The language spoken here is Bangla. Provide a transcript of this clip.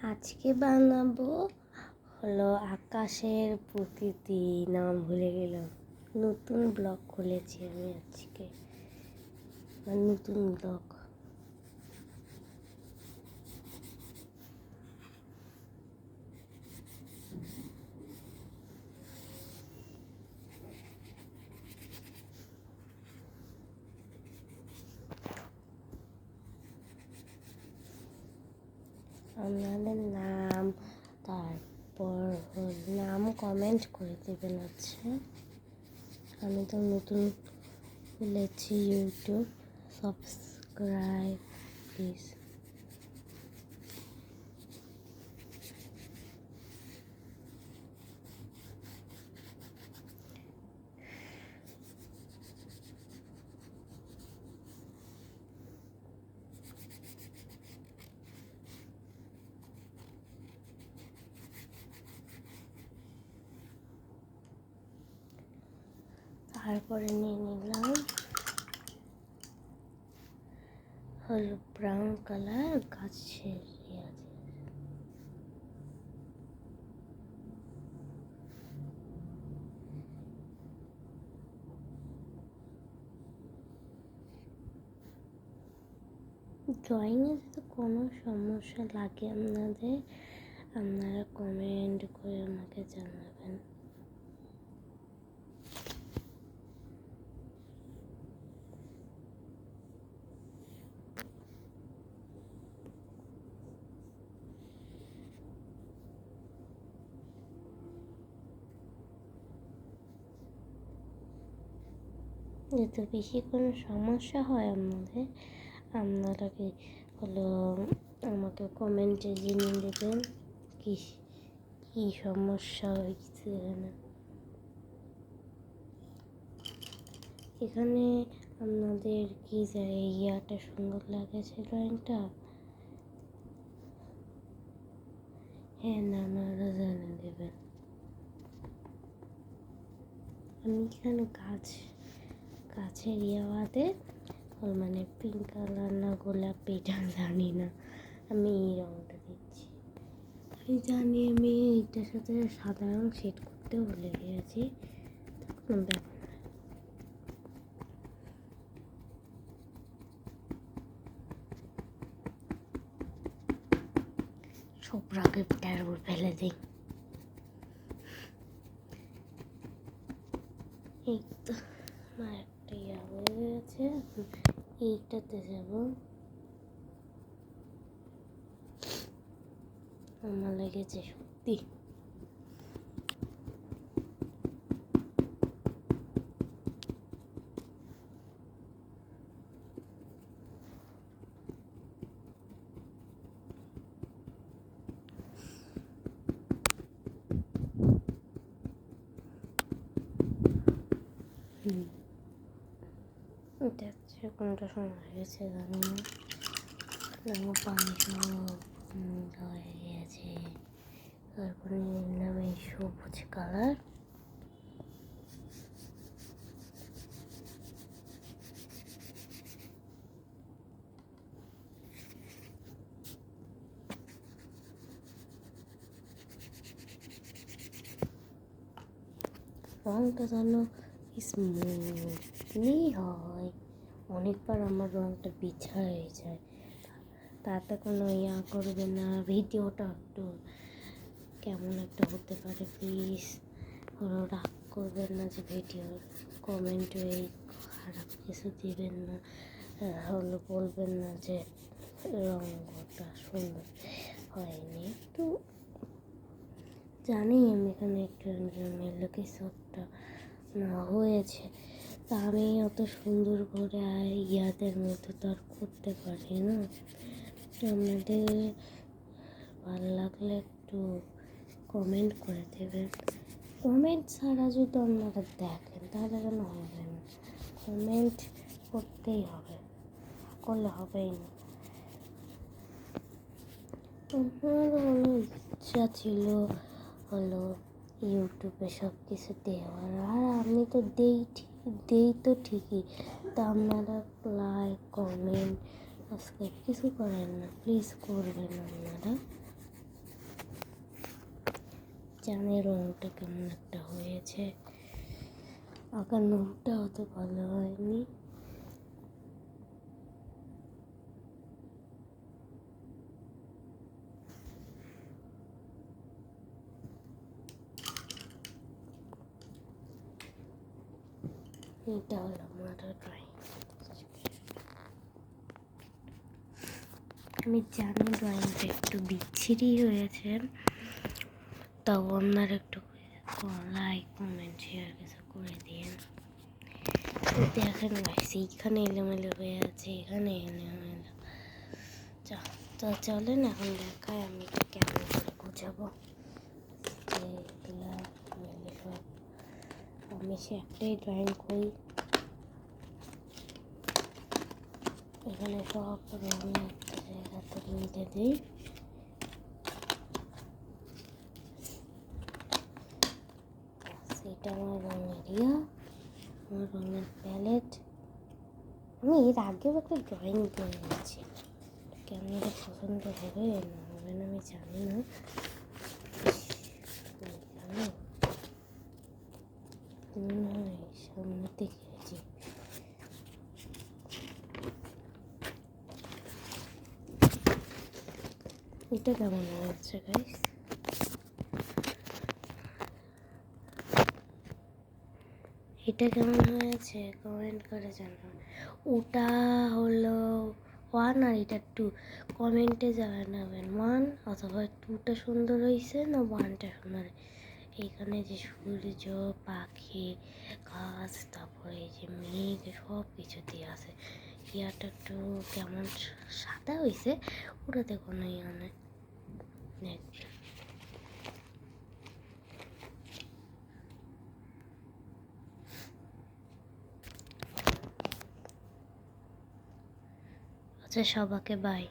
আজকে বানাবো হলো আকাশের প্রকৃতি। নাম ভুলে গেলাম। নতুন ব্লগ খুলেছি আমি আজকে, নতুন ব্লগ। আপনাদের নাম, তারপর নাম কমেন্ট করে দেবেন। আচ্ছা, আমি তো নতুন খুলেছি ইউটিউব, সাবস্ক্রাইব প্লিজ। তারপরে নিয়ে নিলাম হলো ব্রাউন কালার গাছের ড্রয়িংয়ে যদি কোনো সমস্যা লাগে আপনারা কমেন্ট করে আমাকে জানাবেন। যদি বেশি কোনো সমস্যা হয় আপনারা হলো আমাকে কমেন্টে জানিয়ে দেবেন কি সমস্যা হয়েছে। এখানে আপনাদের কি ইয়াটা সুন্দর লাগেছে ড্রয়িংটা? হ্যাঁ, আপনারা জানিয়ে দেবেন। আমি এখানে গাছের ইয়াতে মানে পিঙ্ক কালার না গোলাপি, এটা জানি না, আমি এই রঙটা দিচ্ছি। আমি জানি আমি এইটার সাথে সাদা রঙ সেট করতে ভুলে গিয়েছি, কোনো ব্যাপার না। সব পেপারটার উপর ফেলে দিই। এই তো আমার একটা ইয়া হয়ে গেছে। এইটাতে যাব, আমার লেগেছে সত্যি। এটা হচ্ছে কোনটা সময় হয়ে গেছে জানি না, পানি সব হয়ে গেছে। তারপরে নিলাম এই সবুজ কালার। রঙটা যেন স্মুথলি হয়। অনেকবার আমার রঙটা বিছা হয়ে যায়, তাতে কোনো ইয়া করবে না। ভিডিওটা একটু কেমন একটা হতে পারে, প্লিজ রাগ করবেন না যে ভিডিওর কমেন্টে খারাপ কিছু দিবেন না, বলবেন না যে রঙটা সুন্দর হয়নি। একটু জানি আমি এখানে একটু মেলো কিছু একটা হয়েছে, তা আমি অত সুন্দর করে ইয়াদের মতো তো আর করতে পারি না। আপনাদের ভালো লাগলে একটু কমেন্ট করে দেবেন। কমেন্ট ছাড়া যদি আপনারা দেখেন তাহলে কেন হবে না? কমেন্ট করতেই হবে, করলে হবেই না। আমার অনেক ইচ্ছা ছিল ইউটিউবে সব কিছু দেওয়ার, আর আমি তো দেই তো ঠিকই, তা আপনারা লাইক কমেন্ট সাবস্ক্রাইব কিছু করেন না, প্লিজ করবেন আপনারা। জানি রংটা কেমন একটা হয়েছে, আঁকার রংটা অত ভালো হয়নি। এটা হলো আমার ড্রয়িং। আমি জানি ড্রয়িংটা একটু বিচ্ছিরি হয়েছে, তাও আপনারা একটু লাইক কমেন্ট শেয়ার কিছু করে দিন। দেখেন গাইস, এইখানে এলোমেলো হয়ে আছে, এখানে এলোমেলো। তো চলেন এখন দেখায় আমি কেমন করে বোঝাবো। আমি সে একটাই ড্রয়িং করি, এখানে সব রঙ একটা জায়গাতে মিলে দিই। এটা আমার রঙের আমার রঙের প্যালেট। আমি এর আগেও একটা ড্রয়িং করে নিয়েছি, কেমন পছন্দ হবে না হবে না আমি জানি না। সামনে দেখেছি এটা কেমন হয়েছে গাইস? এটা কেমন হয়েছে কমেন্ট করে জানাবেন। ওটা হলো 1 আর এটা 2, কমেন্টে জানাবেন 1 অথবা 2টা সুন্দর হয়েছে না 1টা সুন্দর। এখানে যে সূর্য, পাখি, গাছ, তারপরে এই যে মেঘ সব কিছু দিয়ে আছে। ইয়াটা একটু কেমন সাদা হয়েছে, ওটা দেখো না এখানে। আচ্ছা, সবাইকে বাই।